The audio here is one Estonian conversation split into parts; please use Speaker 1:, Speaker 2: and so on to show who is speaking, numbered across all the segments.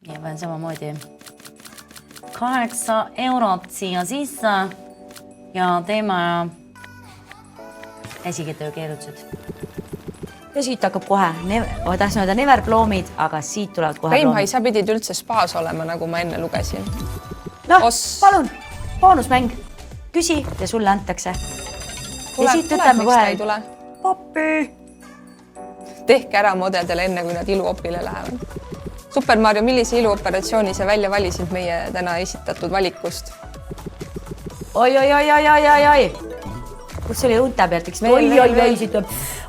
Speaker 1: Ja panen samamoodi 8 eurot siia sisse ja teeme esiketöö keerutused. Ja siit hakkab kohe, tahtsin öelda neverploomid, aga siit tulevad kohe
Speaker 2: Reimhai, sa pidid üldse spaas olema, nagu ma enne lugesin.
Speaker 1: Palun, boonusmäng, küsi ja sulle antakse. Ja siit ütleme kohe, Popi!
Speaker 2: Tehke ära modedele enne, kui nad iluopile lähevad. Super Mario, millise iluoperatsiooni sa välja valisid meie täna esitatud valikust?
Speaker 1: Oi. Kus oli runta pealt, eks?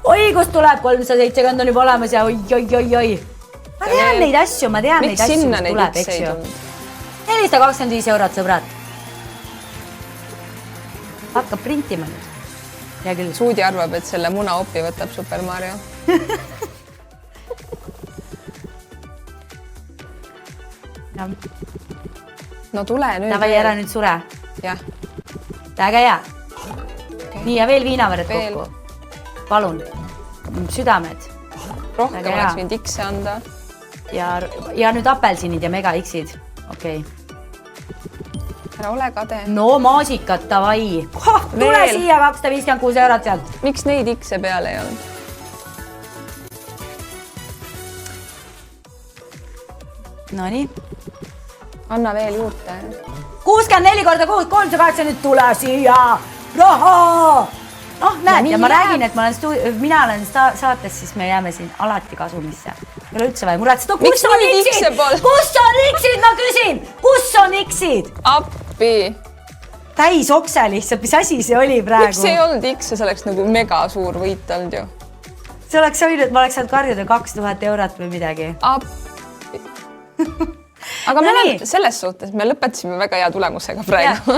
Speaker 1: Oi, kus tuleb 370 on juba olemas ja oi. Ma tean neid asju, mis tuleb, eks ju. 425 eurot, sõbrad. Hakkab printima nüüd. Hea küll.
Speaker 2: Suudi arvab, et selle munaopi võtab Super Mario. No tule nüüd.
Speaker 1: Tavai, ära nüüd sure.
Speaker 2: Jah.
Speaker 1: Väga hea. Nii ja veel viinavõrd kokku. Palun. Südamed.
Speaker 2: Rohkem oleks võinud X-e anda.
Speaker 1: Ja nüüd apelsinid ja mega X-id. Okei.
Speaker 2: Ära ole kade.
Speaker 1: No maasikad, tavai. Tule siia 256 eurot sealt.
Speaker 2: Miks neid X-e peale ei olnud?
Speaker 1: Nonii.
Speaker 2: Anna veel juurde.
Speaker 1: 64 korda 6, 308 nüüd tule siia. Raha! Näed, ja ma räägin, et mina olen saates, siis me jääme siin alati kasumisse. Ei ole üldse vaja muretseda. Kus on X-id? Kus on X-id, ma küsin? Kus on X-id?
Speaker 2: Appi!
Speaker 1: Täis okse lihtsalt, mis asi see oli praegu?
Speaker 2: Miks ei olnud X-e, see oleks nagu mega suur võit olnud ju.
Speaker 1: See oleks võinud, ma oleks saanud karjuda 2000 eurot või midagi.
Speaker 2: Appi! Aga me oleme selles suhtes, me lõpetasime väga hea tulemusega praegu.